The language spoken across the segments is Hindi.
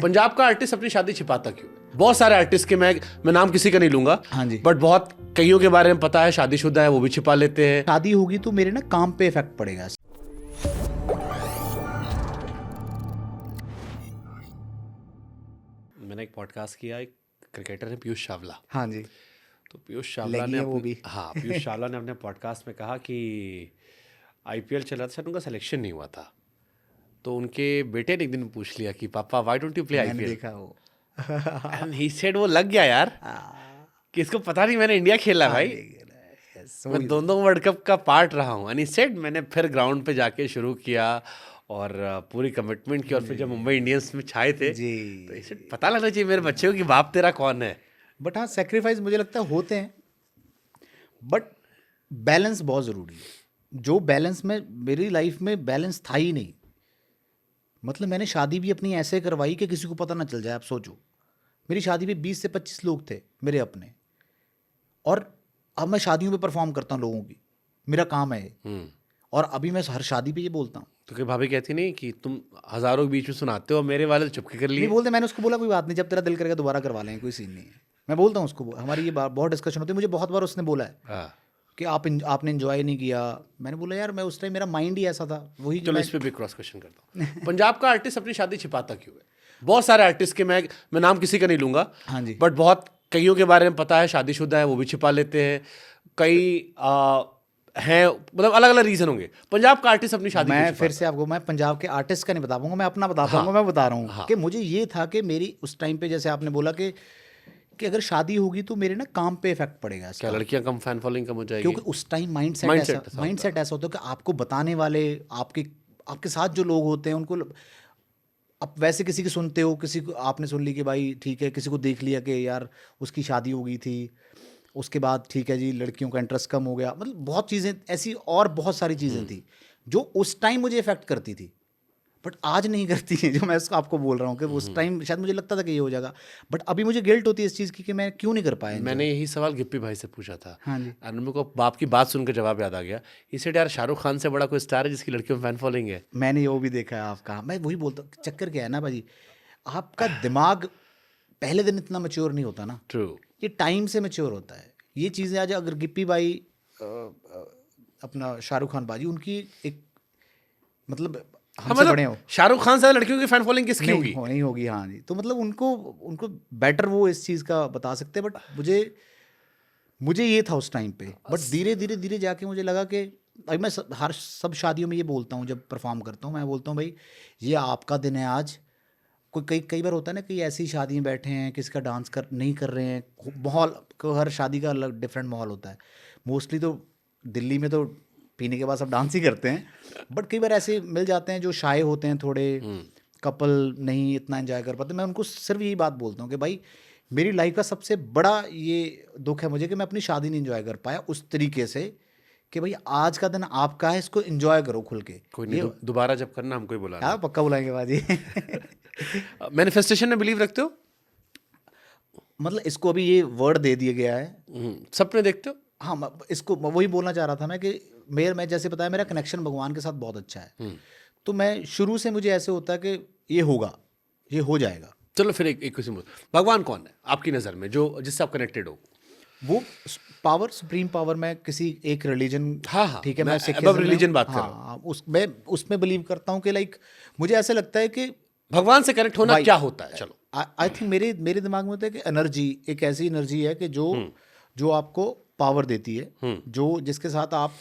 पंजाब का आर्टिस्ट अपनी शादी छिपाता क्यों? बहुत सारे आर्टिस्ट के मैं नाम किसी का नहीं लूंगा, हाँ जी, बट बहुत कईयों के बारे में पता है, शादीशुदा है, वो भी छिपा लेते हैं। शादी होगी तो मेरे ना काम पे इफेक्ट पड़ेगा। मैंने एक पॉडकास्ट किया, एक क्रिकेटर है पीयूष चावला। हाँ जी, तो पीयूष चावला ने वो भी पीयूष चावला ने अपने पॉडकास्ट में कहा कि आईपीएल चल रहा था, शायद उनका सिलेक्शन नहीं हुआ था, तो उनके बेटे ने एक दिन पूछ लिया कि पापा व्हाई डोंट यू प्ले मैंने आईपीएल? देखा वो। एंड ही सेड, वो लग गया यार कि इसको पता नहीं मैंने इंडिया खेला भाई, मैं दोनों वर्ल्ड कप का पार्ट रहा हूँ। एंड ही सेड मैंने फिर ग्राउंड पे जाके शुरू किया और पूरी कमिटमेंट की, और फिर जब मुंबई इंडियंस में छाए थे जी, तो इसे पता लगना चाहिए मेरे बच्चे को कि बाप तेरा कौन है। बट हाँ, सेक्रीफाइस मुझे लगता है होते हैं, बट बैलेंस बहुत ज़रूरी है। जो बैलेंस में मेरी लाइफ में बैलेंस था ही नहीं। मतलब मैंने शादी भी अपनी ऐसे करवाई कि किसी को पता ना चल जाए। आप सोचो, मेरी शादी पे 20 से 25 लोग थे मेरे अपने, और अब मैं शादियों पे परफॉर्म करता हूँ लोगों की, मेरा काम है ये। और अभी मैं हर शादी पे ये बोलता हूँ। तो क्या भाभी कहती नहीं कि तुम हजारों के बीच में सुनाते हो, मेरे वाले तो चुपके कर लिए? नहीं बोलते, मैंने उसको बोला कोई बात नहीं, जब तेरा दिल करेगा दोबारा करवा लेंगे, कोई सीन नहीं है। मैं बोलता हूँ उसको, हमारी ये बहुत डिस्कशन होती है। मुझे बहुत बार उसने बोला है कि आपने एंजॉय नहीं किया। मैंने बोला यार, मैं उस टाइम मेरा माइंड ही ऐसा था। वही चलो इस पे भी क्रॉस क्वेश्चन करता हूँ। पंजाब का आर्टिस्ट अपनी शादी छिपाता क्यों है? बहुत सारे आर्टिस्ट के मैं नाम किसी का नहीं लूंगा, हाँ जी, बट बहुत कईयों के बारे में पता है, शादीशुदा है, वो भी छिपा लेते हैं। कई हैं, मतलब अलग अलग रीजन होंगे। पंजाब का आर्टिस्ट अपनी शादी मैं फिर से आपको, मैं पंजाब के आर्टिस्ट का नहीं बता पाऊंगा, मैं अपना बता पाऊंगा। मैं बता रहा हूँ कि मुझे ये था कि मेरी उस टाइम पे, जैसे आपने बोला कि अगर शादी होगी तो मेरे ना काम पे इफेक्ट पड़ेगा। क्या लड़कियां कम, फैन फॉलोइंग कम हो जाएगी? क्योंकि उस टाइम माइंड सेट ऐसा होता है कि आपको बताने वाले, आपके साथ जो लोग होते हैं उनको, आप वैसे किसी की सुनते हो, किसी को आपने सुन ली कि भाई ठीक है, किसी को देख लिया कि यार उसकी शादी हो गई थी, उसके बाद ठीक है जी लड़कियों का इंटरेस्ट कम हो गया। मतलब बहुत चीज़ें ऐसी, और बहुत सारी चीज़ें थी जो उस टाइम मुझे इफेक्ट करती थी, बट आज नहीं करती है। जो मैं आपको बोल रहा हूँ कि उस टाइम शायद मुझे लगता था कि ये हो जाएगा, बट अभी मुझे गिल्ट होती है इस चीज़ की कि मैं क्यों नहीं कर पाया। मैंने यही सवाल गिप्पी भाई से पूछा था। हाँ जी, और मेरे को बाप की बात सुनकर जवाब याद आ गया। इसे यार शाहरुख खान से बड़ा कोई स्टार है जिसकी लड़कियों में फैन फॉलोइंग है? मैंने वो भी देखा है आपका। मैं वही बोलता हूँ, चक्कर क्या है ना भाजी, आपका दिमाग पहले दिन इतना मैच्योर नहीं होता ना। ट्रू। ये टाइम से मैच्योर होता है ये चीज़ें। आज अगर गिप्पी भाई, अपना शाहरुख खान बाजी, उनकी एक मतलब हमसे बड़े हो, शाहरुख खान से लड़कियों की फैन फॉलोइंग किसकी होगी? नहीं होगी। हाँ जी, तो मतलब उनको बेटर वो इस चीज़ का बता सकते हैं। बट मुझे ये था उस टाइम पे, बट धीरे जाके मुझे लगा कि अभी मैं सब शादियों में ये बोलता हूँ, जब परफॉर्म करता हूँ मैं बोलता हूँ भाई ये आपका दिन है आज। कई बार होता है ना कि ऐसी शादी में बैठे हैं, किसी का डांस नहीं कर रहे हैं, माहौल हर शादी का अलग डिफरेंट माहौल होता है। मोस्टली तो दिल्ली में तो पीने के बाद सब डांस ही करते हैं, बट कई बार ऐसे मिल जाते हैं जो शाय होते हैं थोड़े, कपल नहीं इतना एंजॉय कर पाते। मैं उनको सिर्फ यही बात बोलता हूँ कि भाई मेरी लाइफ का सबसे बड़ा ये दुख है मुझे कि मैं अपनी शादी नहीं एंजॉय कर पाया उस तरीके से, कि भाई आज का दिन आपका है, इसको एंजॉय करो खुल के। कोई नहीं, दोबारा जब करना हमको ही बुलाना। हाँ पक्का बुलाएंगे बाजी। मैनिफेस्टेशन में बिलीव रखते हो? मतलब इसको अभी ये वर्ड दे दिया गया है। सपने देखते हो? हाँ, इसको वही बोलना चाह रहा था मैं कि मैं जैसे बताया, मेरा कनेक्शन भगवान के साथ बहुत अच्छा है। तो मैं शुरू से मुझे ऐसे होता है कि ये होगा, ये हो जाएगा। चलो फिर एक क्वेश्चन, भगवान कौन है आपकी नज़र में, जो जिससे आप कनेक्टेड हो? वो पावर, सुप्रीम पावर। मैं किसी एक रिलीजन, हाँ ठीक है, मैं रिलीजन बात कर रहा हूँ। मैं उसमें बिलीव करता हूँ कि लाइक मुझे ऐसा लगता है कि भगवान से कनेक्ट होना क्या होता है? चलो, आई थिंक मेरे दिमाग में होता है कि एनर्जी एक ऐसी एनर्जी है कि जो आपको पावर देती है, जो जिसके साथ आप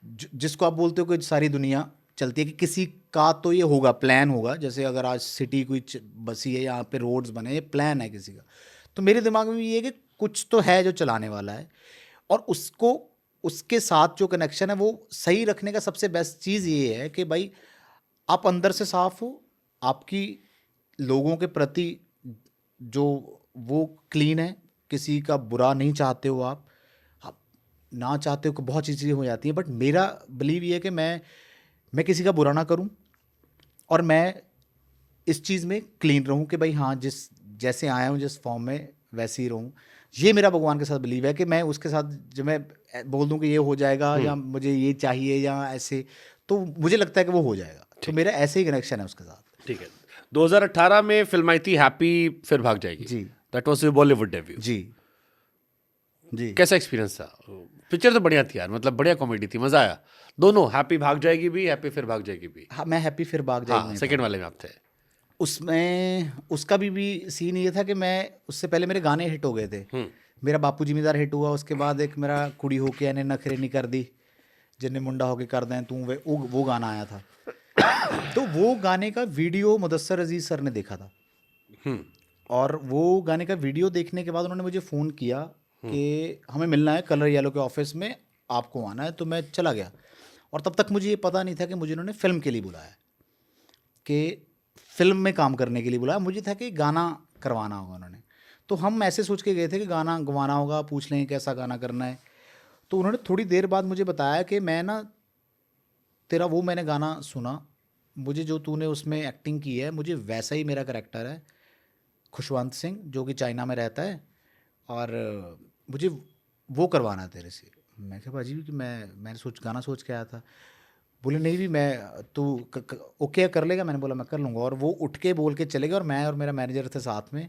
जिसको आप बोलते हो कि सारी दुनिया चलती है, कि किसी का तो ये होगा, प्लान होगा। जैसे अगर आज सिटी कोई बसी है, यहाँ पे रोड्स बने, ये प्लान है किसी का। तो मेरे दिमाग में ये है कि कुछ तो है जो चलाने वाला है, और उसके साथ जो कनेक्शन है वो सही रखने का सबसे बेस्ट चीज़ ये है कि भाई आप अंदर से साफ हो, आपकी लोगों के प्रति जो वो क्लीन है, किसी का बुरा नहीं चाहते हो आप ना चाहते हो कि बहुत सी चीज़ें हो जाती हैं। बट मेरा बिलीव ये है कि मैं किसी का बुरा ना करूं, और मैं इस चीज़ में क्लीन रहूं कि भाई हाँ, जैसे आया हूं, जिस फॉर्म में वैसे ही रहूं। ये मेरा भगवान के साथ बिलीव है कि मैं उसके साथ जब मैं बोल दूं कि ये हो जाएगा, या मुझे ये चाहिए या ऐसे, तो मुझे लगता है कि वो हो जाएगा। तो मेरा ऐसे ही कनेक्शन है उसके साथ। ठीक है, 2018 में फिल्म आई थी हैप्पी फिर भाग जाएगी जी। That was your Bollywood debut जी जी। कैसा एक्सपीरियंस था पिक्चर तो बढ़िया थी यार मतलब बढ़िया कॉमेडी थी मजा आया दोनों हैप्पी भाग जाएगी भी हैप्पी फिर भाग जाएगी भी हाँ, मैं हैप्पी फिर भाग जाएगी हाँ में सेकंड वाले में आप थे उसमें उसका भी सीन ये था कि मैं उससे पहले मेरे गाने हिट हो गए थे। मेरा बापू जिम्मेदार हिट हुआ, उसके बाद एक मेरा कुड़ी होके यानी नखरे नहीं कर दी जिन्हें मुंडा होके कर दें तू वो गाना आया था। तो वो गाने का वीडियो मुदस्सर अजीज सर ने देखा था और वो गाने का वीडियो देखने के बाद उन्होंने मुझे फ़ोन किया कि हमें मिलना है कलर येलो के ऑफिस में, आपको आना है। तो मैं चला गया और तब तक मुझे ये पता नहीं था कि मुझे उन्होंने फ़िल्म के लिए बुलाया, कि फ़िल्म में काम करने के लिए बुलाया। मुझे था कि गाना करवाना होगा उन्होंने। तो हम ऐसे सोच के गए थे कि गाना गवाना होगा, पूछ लेंगे कैसा गाना करना है। तो उन्होंने थोड़ी देर बाद मुझे बताया कि मैं ना तेरा वो मैंने गाना सुना, मुझे जो तूने उसमें एक्टिंग की है मुझे वैसा ही मेरा करैक्टर है खुशवंत सिंह जो कि चाइना में रहता है और मुझे वो करवाना है तेरे से। मैं कहा भाजी कि मैंने गाना सोच के आया था। बोले नहीं भी मैं तू ओके कर लेगा? मैंने बोला मैं कर लूँगा। और वो उठ के बोल के चले गए और मैं और मेरा मैनेजर थे साथ में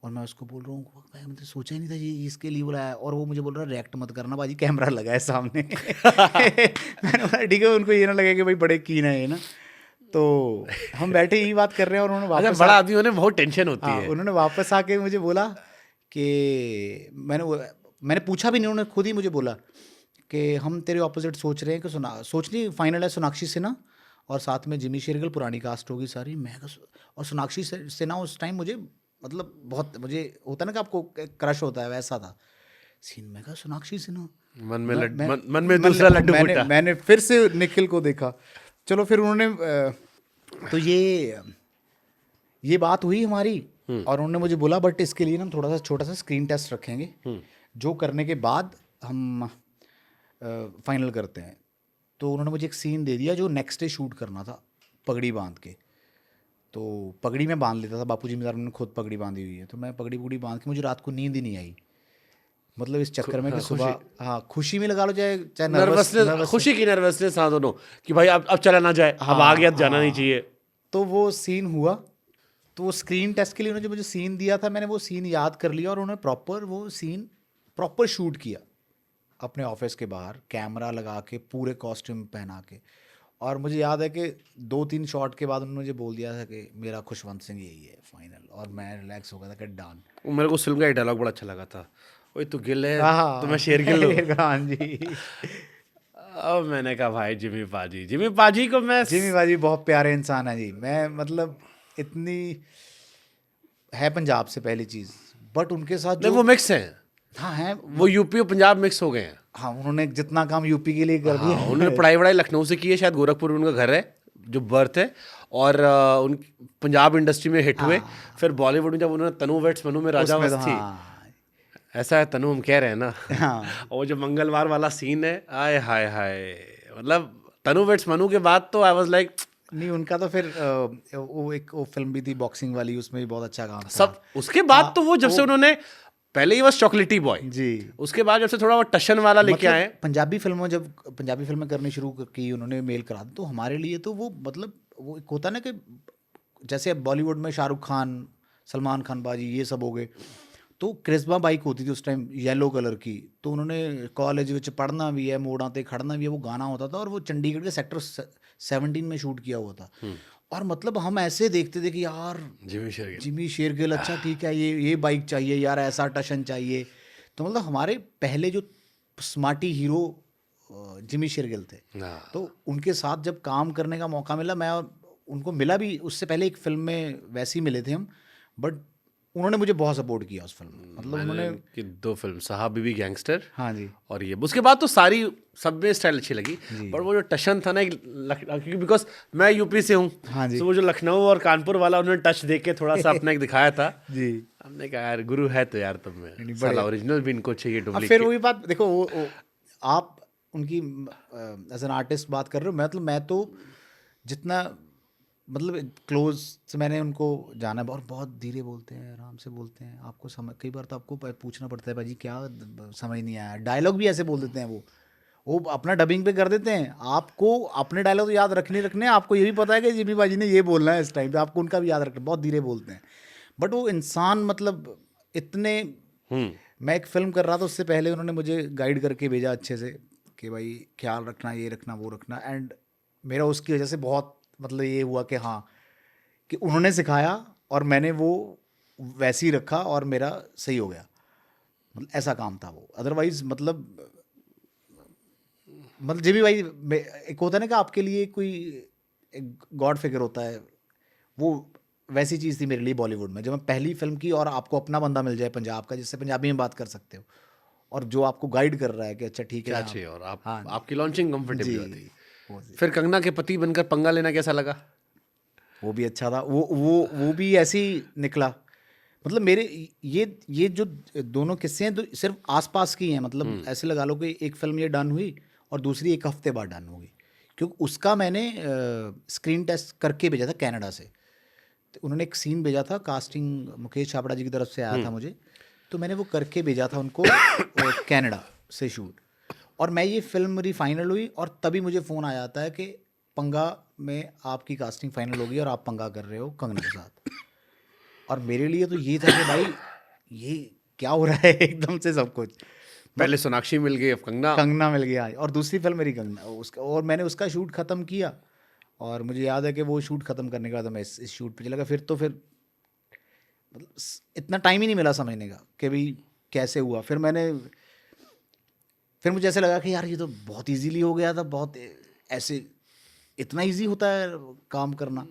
और मैं उसको बोल रहा हूँ भाई मैंने सोचा ही नहीं था ये इसके लिए बुलाया। और वो मुझे बोल रहा है रिएक्ट मत करना बाजी, कैमरा लगा है सामने। मैंने बोला ठीक है, उनको ये ना लगे कि भाई बड़े कीन है ये ना। तो हम बैठे यही बात कर रहे हैं और उन्होंने अच्छा वापस बड़ा आदमी होने में बहुत टेंशन होती हाँ है उन्होंने वापस आके मुझे बोला कि मैंने पूछा भी नहीं, उन्होंने खुद ही मुझे बोला कि हम तेरे ऑपोजिट सोच रहे हैं कि सोचनी फाइनल है सोनाक्षी सिन्हा और साथ में जिमी शेरगिल, पुरानी कास्ट होगी सारी। और सोनाक्षी सिन्हा उस टाइम मुझे मतलब बहुत मुझे होता ना कि आपको क्रश होता है, वैसा था सीन। मैं कहा सोनाक्षी सिन्हा, मन में दूसरा लड्डू फूटा। मैंने फिर से निखिल को देखा। चलो फिर उन्होंने तो ये बात हुई हमारी और उन्होंने मुझे बोला बट इसके लिए ना हम थोड़ा सा छोटा सा स्क्रीन टेस्ट रखेंगे जो करने के बाद हम फाइनल करते हैं। तो उन्होंने मुझे एक सीन दे दिया जो नेक्स्ट डे शूट करना था पगड़ी बांध के। तो पगड़ी में बांध लेता था, बापूजी ज़मींदार ने खुद पगड़ी बांधी हुई है। तो मैं पगड़ी पुगड़ी बांध के मुझे रात को नींद ही नहीं आई, मतलब इस चक्कर में कि सुबह हाँ खुशी में लगा लो चाहे चाहे नर्वसनेस, खुशी की नर्वसनेस हाँ दोनों कि भाई अब चला ना जाए, अब आ गया जाना नहीं चाहिए। तो वो सीन हुआ। तो वो स्क्रीन टेस्ट के लिए उन्होंने जो मुझे सीन दिया था मैंने वो सीन याद कर लिया और उन्होंने प्रॉपर वो सीन प्रॉपर शूट किया अपने ऑफिस के बाहर, कैमरा लगा के पूरे कॉस्ट्यूम पहना के। और मुझे याद है कि 2-3 शॉट के बाद उन्होंने मुझे बोल दिया था कि मेरा खुशवंत सिंह यही है फाइनल। और मैं रिलैक्स हो गया था कि डन। मेरे को फिल्म का एक डायलॉग बड़ा अच्छा लगा था, ओए तू गिल है तो मैं शेरगिल हूँ। हाँ जी। अब मैंने कहा भाई जिमी पाजी को मैं जिमी पाजी बहुत प्यारे इंसान है जी। मैं मतलब इतनी है पंजाब से पहली चीज़, बट उनके साथ जो वो मिक्स हैं। हाँ है वो यूपी और पंजाब मिक्स हो गए हैं। हाँ उन्होंने जितना काम यूपी के लिए कर दिया। हाँ, उन्होंने पढ़ाई लखनऊ से की है, शायद गोरखपुर में उनका घर है जो बर्थ है। और उन पंजाब इंडस्ट्री में हिट हुए, फिर बॉलीवुड में जब उन्होंने तनु वेट्स मनु में राजा मस्ती, ऐसा है तनु हम कह रहे हैं ना। हाँ। और जो मंगलवार वाला सीन है आय हाय हाय, मतलब तनु वेट्स मनु के बाद तो आई वाज लाइक नहीं उनका तो फिर वो फिल्म भी थी बॉक्सिंग वाली, उसमें भी बहुत अच्छा काम था सब। उसके बाद तो वो जब से उन्होंने पहले ही बस चॉकलेटी बॉय जी, उसके बाद जब से थोड़ा वो टशन वाला लेके आए पंजाबी फिल्मों, जब पंजाबी फिल्में करनी शुरू की उन्होंने मेल करा दी, तो हमारे लिए तो वो मतलब वो एक होता ना कि जैसे बॉलीवुड में शाहरुख खान, सलमान खान बाजी ये सब हो गए, तो क्रिस्बा बाइक होती थी उस टाइम येलो कलर की। तो उन्होंने कॉलेज में पढ़ना भी है, मोड़ा ते खड़ना भी है, वो गाना होता था और वो चंडीगढ़ के सेक्टर 17 में शूट किया हुआ था। और मतलब हम ऐसे देखते थे कि यार जिमी शेरगिल अच्छा ठीक है, ये बाइक चाहिए यार, ऐसा टशन चाहिए। तो मतलब हमारे पहले जो स्मार्टी हीरो जिमी शेरगिल थे, तो उनके साथ जब काम करने का मौका मिला, मैं उनको मिला भी उससे पहले एक फिल्म में वैसे ही मिले थे हम, बट उन्होंने मुझे बहुत सपोर्ट किया उस फिल्म में। मतलब उन्होंने कि 2 फिल्म साहब बीबी गैंगस्टर, हाँ जी, और ये उसके बाद तो सारी सब में स्टाइल अच्छी लगी। पर वो जो टशन था ना, क्योंकि बिकॉज मैं यूपी से हूँ, हाँ जी, तो वो जो लखनऊ और कानपुर वाला उन्होंने टच देख के थोड़ा सा अपना एक दिखाया था जी। हमने कहा यार गुरु है तो यार तुम में साला ओरिजिनल भी इनको चाहिए डुप्लीकेट। फिर वही बात देखो, वो आप उनकी एज एन आर्टिस्ट बात कर रहे हो, मतलब मैं तो जितना मतलब क्लोज से मैंने उनको जाना है, और बहुत धीरे बोलते हैं, आराम से बोलते हैं, आपको समझ, कई बार तो आपको पूछना पड़ता है भाजी क्या समझ नहीं आया, डायलॉग भी ऐसे बोल देते हैं वो, वो अपना डबिंग पे कर देते हैं, आपको अपने डायलॉग तो याद रखने आपको ये भी पता है कि जिमी बाजी ने ये बोलना है इस टाइम पे, आपको उनका भी याद रखना, बहुत धीरे बोलते हैं, बट वो इंसान मतलब इतने। मैं एक फिल्म कर रहा था, उससे पहले उन्होंने मुझे गाइड करके भेजा अच्छे से कि भाई ख्याल रखना, ये रखना, वो रखना, एंड मेरा उसकी वजह से बहुत मतलब ये हुआ कि हाँ, कि उन्होंने सिखाया और मैंने वो वैसे ही रखा और मेरा सही हो गया, मतलब ऐसा काम था वो। अदरवाइज मतलब जी भी भाई, एक होता है ना कि आपके लिए कोई एक गॉड फिगर होता है, वो वैसी चीज़ थी मेरे लिए बॉलीवुड में, जब मैं पहली फिल्म की और आपको अपना बंदा मिल जाए पंजाब का, जिससे पंजाबी में बात कर सकते हो और जो आपको गाइड कर रहा है कि अच्छा ठीक है क्या आप। चाहिए, और आप हाँ आपकी लॉन्चिंग कंफर्टेबल जी, होती। वो जी, फिर कंगना के पति बनकर पंगा लेना कैसा लगा? वो भी अच्छा था, वो भी ऐसे ही निकला। मतलब मेरे ये जो दोनों किस्से हैं तो सिर्फ आसपास की हैं, मतलब ऐसे लगा लो कि एक फिल्म ये डन हुई और दूसरी एक हफ्ते बाद डन होगी, क्योंकि उसका मैंने स्क्रीन टेस्ट करके भेजा था कनाडा से। तो उन्होंने एक सीन भेजा था, कास्टिंग मुकेश छाबड़ा जी की तरफ से आया था मुझे, तो मैंने वो करके भेजा था उनको कनाडा से शूट। और मैं ये फिल्म मेरी फाइनल हुई और तभी मुझे फ़ोन आ जाता है कि पंगा में आपकी कास्टिंग फाइनल होगी और आप पंगा कर रहे हो कंगना के साथ। और मेरे लिए तो ये था कि भाई ये क्या हो रहा है एकदम से सब कुछ। पहले मतलब सोनाक्षी मिल गई, अब कंगना। कंगना मिल गया और दूसरी फिल्म मेरी कंगना, उसका और मैंने उसका शूट ख़त्म किया। और मुझे याद है कि वो शूट ख़त्म करने के बाद मैं इस शूट पे चला गया। फिर तो फिर मतलब इतना टाइम ही नहीं मिला समझने का कि भाई कैसे हुआ। फिर मुझे ऐसे लगा कि यार ये तो बहुत इजीली हो गया था, बहुत ऐसे इतना इजी होता है काम करना।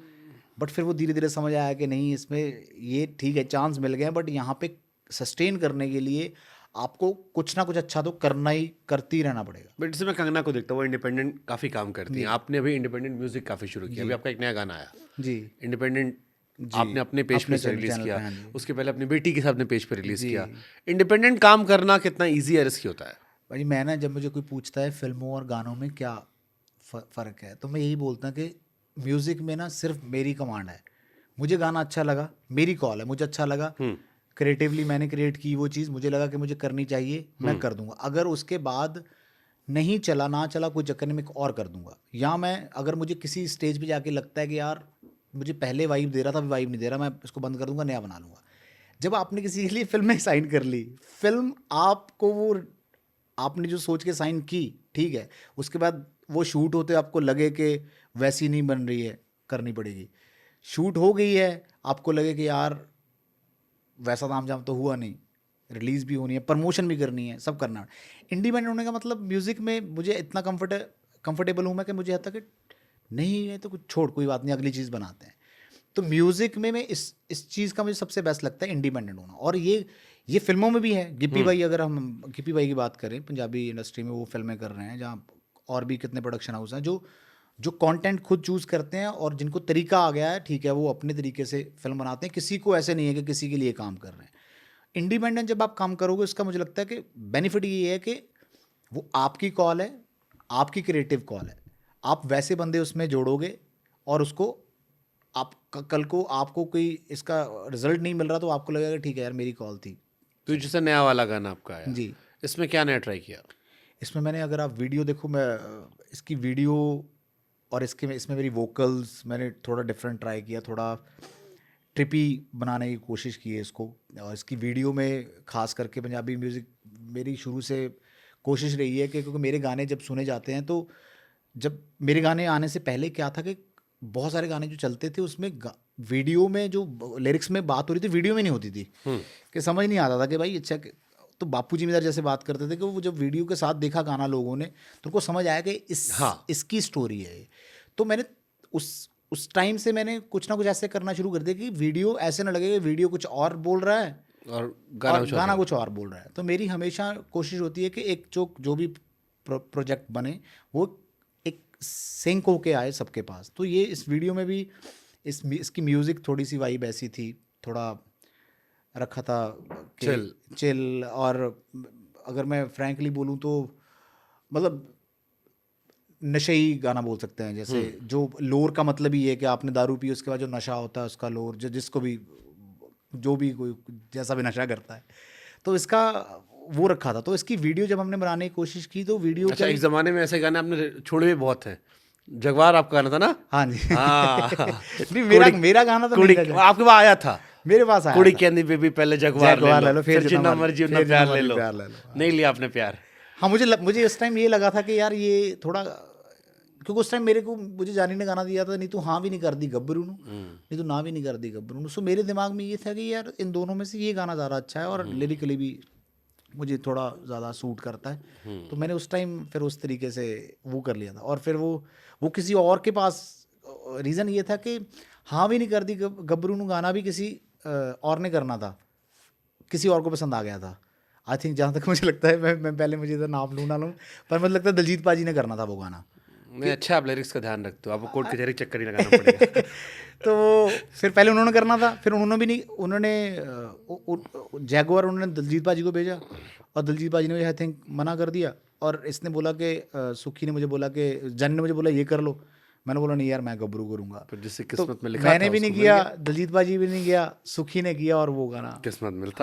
बट फिर वो धीरे धीरे समझ आया कि नहीं, इसमें ये ठीक है चांस मिल गए, बट यहाँ पे सस्टेन करने के लिए आपको कुछ ना कुछ अच्छा तो करती ही रहना पड़ेगा। बट इससे मैं कंगना को देखता हूँ, वो इंडिपेंडेंट काफ़ी काम करती हैं। जी आपने अभी इंडिपेंडेंट म्यूजिक काफ़ी शुरू किया, जी अभी आपका एक नया गाना आया जी इंडिपेंडेंट, जी आपने अपने पेज पे अपने से रिलीज़ चैनल पे, किया। हाँ जी उसके पहले अपनी बेटी के साथ अपने पेज पे रिलीज़ जी। किया। इंडिपेंडेंट काम करना कितना ईजी है, रिस्की होता है? भाई मैं ना, जब मुझे कोई पूछता है फिल्मों और गानों में क्या फ़र्क है, तो मैं यही बोलता हूँ कि म्यूज़िक में ना सिर्फ मेरी कमांड है। मुझे गाना अच्छा लगा, मेरी कॉल है, मुझे अच्छा लगा, क्रिएटिवली मैंने क्रिएट की वो चीज़, मुझे लगा कि मुझे करनी चाहिए, मैं कर दूंगा। अगर उसके बाद नहीं चला, ना चला, कोई चक्कर नहीं, मैं एक और कर दूंगा। या मैं अगर मुझे किसी स्टेज पे जाके लगता है कि यार मुझे पहले वाइब दे रहा था, अभी वाइब नहीं दे रहा, मैं इसको बंद कर दूंगा, नया बना लूंगा। जब आपने किसी के लिए फिल्म में साइन कर ली, फिल्म आपको वो आपने जो सोच के साइन की, ठीक है, उसके बाद वो शूट होते आपको लगे कि वैसी नहीं बन रही है, करनी पड़ेगी। शूट हो गई है, आपको लगे कि यार वैसा ताम झाम तो हुआ नहीं, रिलीज़ भी होनी है, प्रमोशन भी करनी है, सब करना है। इंडिपेंडेंट होने का मतलब म्यूज़िक में मुझे इतना कंफर्टेबल हूँ मैं कि मुझे आता कि नहीं है तो कुछ छोड़, कोई बात नहीं, अगली चीज़ बनाते हैं। तो म्यूज़िक में मैं इस चीज़ का मुझे सबसे बेस्ट लगता है इंडिपेंडेंट होना। और ये फिल्मों में भी है। गिप्पी भाई, अगर हम गिप्पी भाई की बात करें, पंजाबी इंडस्ट्री में वो फिल्में कर रहे हैं, जहाँ और भी कितने प्रोडक्शन हाउस हैं जो जो कंटेंट खुद चूज़ करते हैं और जिनको तरीका आ गया है, ठीक है, वो अपने तरीके से फिल्म बनाते हैं, किसी को ऐसे नहीं है कि किसी के लिए काम कर रहे हैं। इंडिपेंडेंट जब आप काम करोगे, उसका मुझे लगता है कि बेनिफिट ये है कि वो आपकी कॉल है, आपकी क्रिएटिव कॉल है, आप वैसे बंदे उसमें जोड़ोगे और उसको आप कल को आपको कोई इसका रिजल्ट नहीं मिल रहा तो आपको लगेगा ठीक है यार मेरी कॉल थी। तो जैसे नया वाला गाना आपका आया, जी, इसमें क्या नया ट्राई किया? इसमें मैंने, अगर आप वीडियो देखो, मैं इसकी वीडियो और इसमें मेरी वोकल्स मैंने थोड़ा डिफरेंट ट्राई किया, थोड़ा ट्रिपी बनाने की कोशिश की है इसको। और इसकी वीडियो में खास करके पंजाबी म्यूज़िक मेरी शुरू से कोशिश रही है कि, क्योंकि मेरे गाने जब सुने जाते हैं तो, जब मेरे गाने आने से पहले क्या था कि बहुत सारे गाने जो चलते थे उसमें वीडियो में जो लिरिक्स में बात हो रही थी वीडियो में नहीं होती थी, कि समझ नहीं आता था कि भाई अच्छा तो बापू जिमीदार जैसे बात करते थे कि वो जब वीडियो के साथ देखा गाना लोगों ने तो उनको समझ आया कि हाँ, इसकी स्टोरी है ये। तो मैंने उस टाइम से मैंने कुछ ना कुछ ऐसे करना शुरू कर दिया कि वीडियो ऐसे ना लगे कि वीडियो कुछ और बोल रहा है और गाना और कुछ और गाना कर कुछ और बोल रहा है। तो मेरी हमेशा कोशिश होती है कि एक जो भी प्रोजेक्ट बने वो एक सिंक होके आए सबके पास। तो ये इस वीडियो में भी इसकी म्यूज़िक थोड़ी सी वाइब ऐसी थी, थोड़ा रखा था कि चिल। चिल। और अगर मैं फ्रैंकली बोलूँ तो मतलब नशेई गाना बोल सकते हैं, जैसे जो लोर का मतलब ही है कि आपने दारू पी उसके बाद जो नशा होता है उसका लोर, जिसको भी जो भी कोई जैसा भी नशा करता है। तो इसका वो रखा था। तो इसकी वीडियो जब हमने बनाने की कोशिश की तो वीडियो अच्छा, एक ज़माने में ऐसे गाने आपने छोड़े भी बहुत हैं। जगवार आपका गाना था ना? हाँ जी हाँ। नहीं, मेरा गाना तो कुड़ी नहीं था, आपके पास आया था। मेरे पास आया कुड़ी था। कहनी बेबी पहले जगवार ले लो, फिर जितना मर्जी उतना फिर जितना प्यार ले मर्जी लो। प्यार ले लो। नहीं लिया आपने प्यार। हाँ, मुझे उस टाइम ये लगा था कि यार ये थोड़ा, क्योंकि उस टाइम मुझे जानी ने गाना दिया था, नहीं तू हाँ भी नहीं कर दी गब्बरू नू, नहीं तू ना भी नहीं कर दी गब्बरू नू। सो मेरे दिमाग में ये था कि यार इन दोनों में से ये गाना ज़्यादा अच्छा है और लिरिकली भी मुझे थोड़ा ज़्यादा सूट करता है। तो मैंने उस टाइम फिर उस तरीके से वो कर लिया था। और फिर वो किसी और के पास, रीज़न ये था कि हाँ भी नहीं कर दी गब्बरू नू गाना भी किसी और ने करना था, किसी और को पसंद आ गया था। आई थिंक जहाँ तक मुझे लगता है, मैं पहले मुझे इधर नाम लूँ ना लूँ, पर मुझे लगता है दिलजीत पाजी ने करना था वो गाना। नहीं, अच्छा, आप लिरिक्स का ध्यान रखते हो, आपको कोर्ट कचहरी चक्कर नहीं लगाना पड़ेगा। तो फिर पहले उन्होंने करना था, फिर उन्होंने भी नहीं, उन्होंने जैगुआर उन्होंने दिलजीत पाजी को भेजा और दिलजीत पाजी ने आई थिंक मना कर दिया। और इसने बोला कि सुखी ने मुझे बोला कि जन ने मुझे बोला ये कर लो। मैंने बोला नहीं यार, मैं गब्बरू करूँगा। फिर जिससे तो किस्मत में लिखा मैंने था भी नहीं उसको किया, मिल गया। दिलजीत पाजी भी नहीं किया, सुखी ने किया और वो गाना किस्मत मिलता